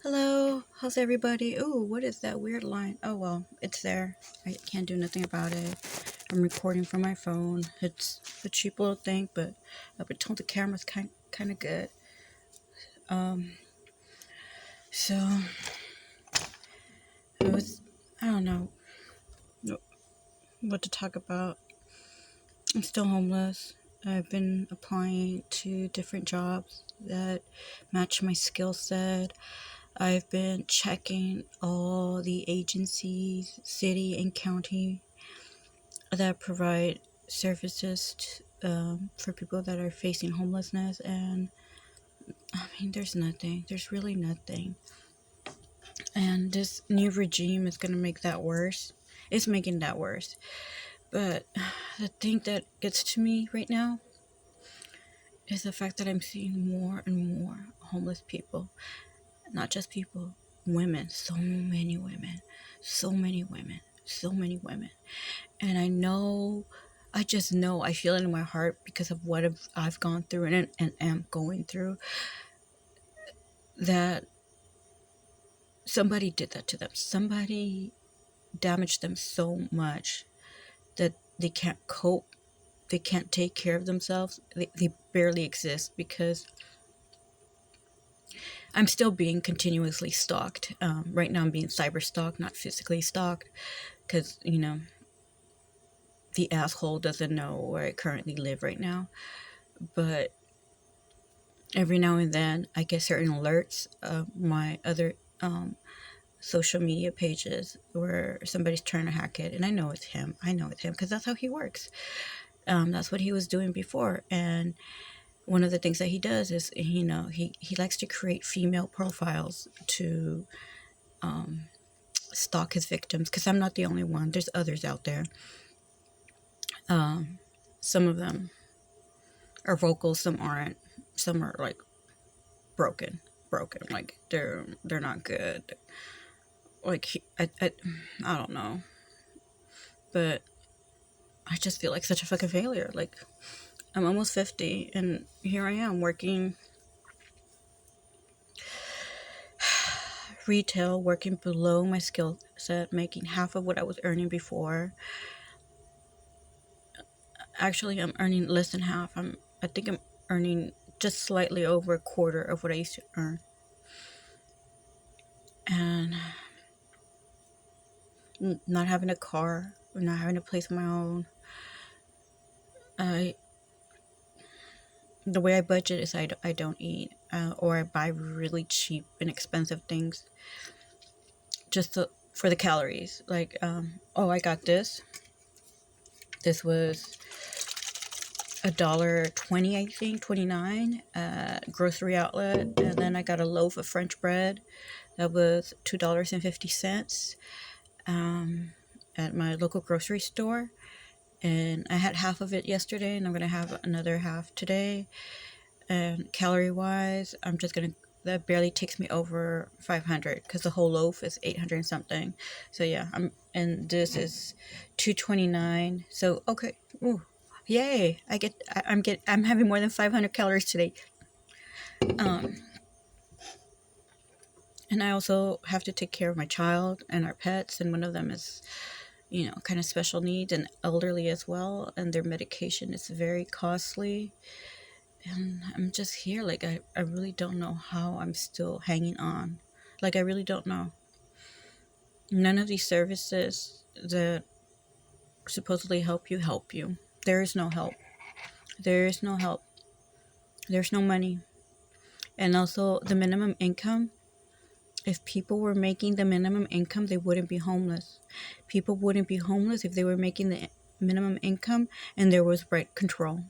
Hello, how's everybody? Ooh, what is that weird line? Oh well, it's there. I can't do nothing about it. I'm recording from my phone. It's a cheap little thing, but I've been told the camera's kind of good. Um, so it was. I don't know what to talk about. I'm still homeless. I've been applying to different jobs that match my skill set. I've been checking all the agencies, city and county, that provide services for people that are facing homelessness. And I mean, there's nothing. There's really nothing. And this new regime is going to make that worse. It's making that worse. But the thing that gets to me right now is the fact that I'm seeing more and more homeless people. Not just people, women. So many women. So many women. So many women. And I just know, I feel it in my heart because of what I've gone through and am going through, that somebody did that to them. Somebody damaged them so much that they can't cope. They can't take care of themselves. They barely exist because I'm still being continuously stalked. Right now I'm being cyber stalked, not physically stalked, because, the asshole doesn't know where I currently live right now. But every now and then I get certain alerts of my other social media pages where somebody's trying to hack it, and I know it's him. I know it's him because that's how he works. That's what he was doing before. And one of the things that he does is, he likes to create female profiles to stalk his victims, because I'm not the only one. There's others out there. Some of them are vocal, some aren't. Some are like broken, like they're not good. Like I don't know, but I just feel like such a fucking failure. Like, I'm almost 50 and here I am working retail, working below my skill set, making half of what I was earning before. Actually, I'm earning less than half. I think I'm earning just slightly over a quarter of what I used to earn. And not having a car, not having a place of my own. I The way I budget is I don't eat, or I buy really cheap and expensive things just for the calories. Like, oh, I got this. This was $1.20, I think, 29, grocery outlet. And then I got a loaf of French bread that was $2.50 at my local grocery store. And I had half of it yesterday, and I'm gonna have another half today. And calorie wise, that barely takes me over 500 because the whole loaf is 800 and something. So yeah, and this is 229. So okay, ooh, yay! I'm having more than 500 calories today. And I also have to take care of my child and our pets, and one of them is, kind of special needs and elderly as well, and their medication is very costly. And I'm just here. Like, I really don't know how I'm still hanging on. Like, I really don't know. None of these services that supposedly help you. There is no help. There is no help. There's no money. And also, the minimum income. If people were making the minimum income, they wouldn't be homeless. People wouldn't be homeless if they were making the minimum income and there was rent control,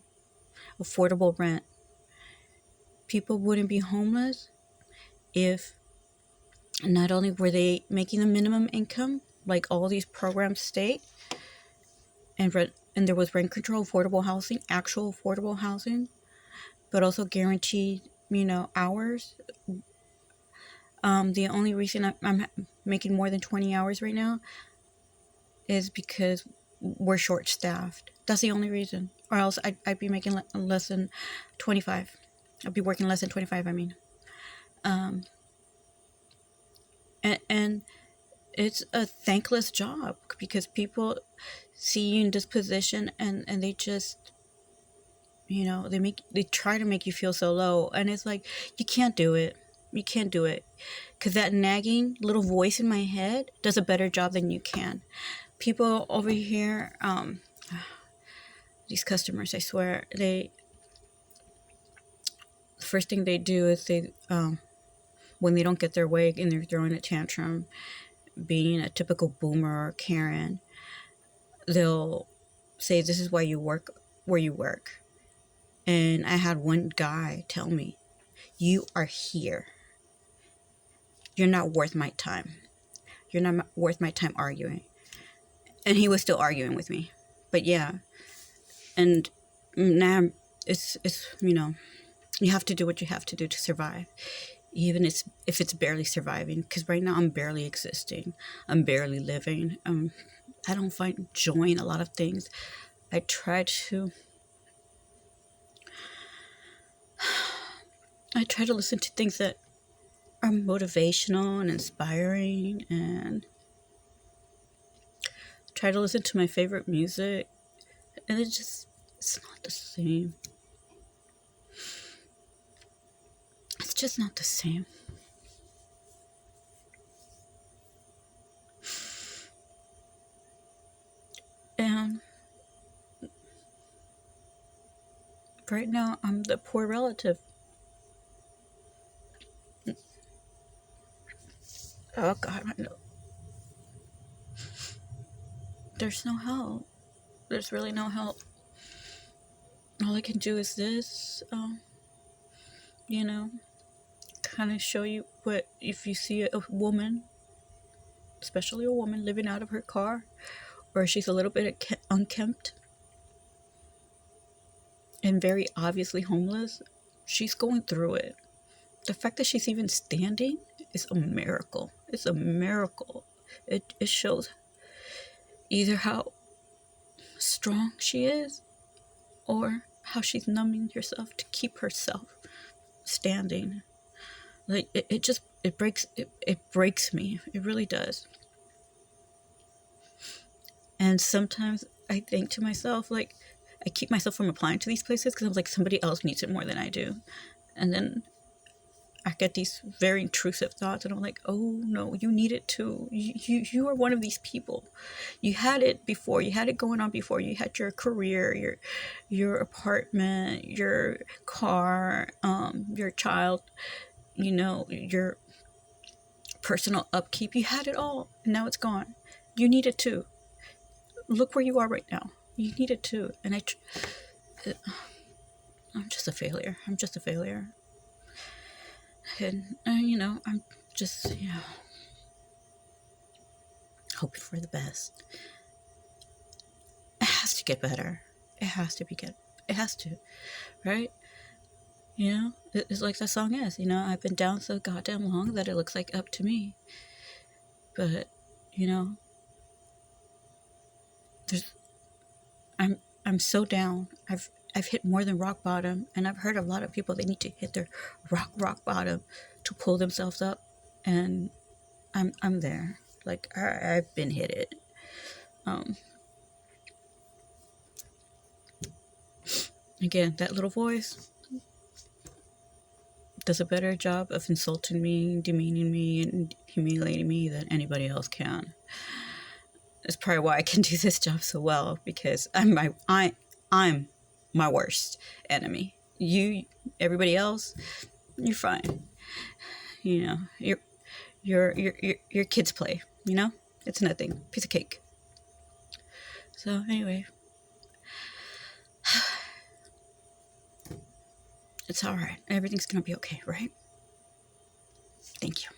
affordable rent. People wouldn't be homeless if not only were they making the minimum income, like all these programs state, and there was rent control, affordable housing, actual affordable housing, but also guaranteed, hours. The only reason I'm making more than 20 hours right now is because we're short staffed. That's the only reason. Or else I'd be making less than 25. I'd be working less than 25, I mean. And it's a thankless job because people see you in this position, and they just, they try to make you feel so low, and it's like, you can't do it. You can't do it, because that nagging little voice in my head does a better job than you can. People over here, these customers, I swear, the first thing they do is when they don't get their way and they're throwing a tantrum, being a typical boomer or Karen, they'll say, "This is why you work where you work." And I had one guy tell me, "You are here. You're not worth my time. You're not worth my time arguing." And he was still arguing with me. But yeah, and now it's you have to do what you have to do to survive, even if it's barely surviving. Because right now I'm barely existing. I'm barely living. I don't find joy in a lot of things. I try to listen to things that are motivational and inspiring, and try to listen to my favorite music, and it's not the same. It's just not the same. And right now I'm the poor relative. Oh God, I know. There's no help. There's really no help. All I can do is this, you know, kind of show you what, if you see a woman, especially a woman, living out of her car, or she's a little bit unkempt and very obviously homeless, she's going through it. The fact that she's even standing is a miracle. It's a miracle. It shows either how strong she is, or how she's numbing herself to keep herself standing. Like it breaks me. It really does. And sometimes I think to myself, like, I keep myself from applying to these places because I'm like, somebody else needs it more than I do. And then I get these very intrusive thoughts, and I'm like, oh no, you need it too. You are one of these people. You had it before. You had it going on before. You had your career, your apartment, your car, your child, your personal upkeep. You had it all, and now it's gone. You need it too. Look where you are right now. You need it too. And I'm just a failure. I'm just a failure. And I'm just, hoping for the best. It has to get better. It has to it has to, right? It's like the song is, I've been down so goddamn long that it looks like up to me. But, there's I'm so down. I've hit more than rock bottom, and I've heard a lot of people, they need to hit their rock bottom to pull themselves up, and I'm there. Like, I've been hit it. Again, that little voice does a better job of insulting me, demeaning me, and humiliating me than anybody else can. That's probably why I can do this job so well, because I'm my worst enemy. Everybody else, you're fine. Your kids play. It's nothing. Piece of cake. So anyway, it's all right. Everything's gonna be okay, right? Thank you.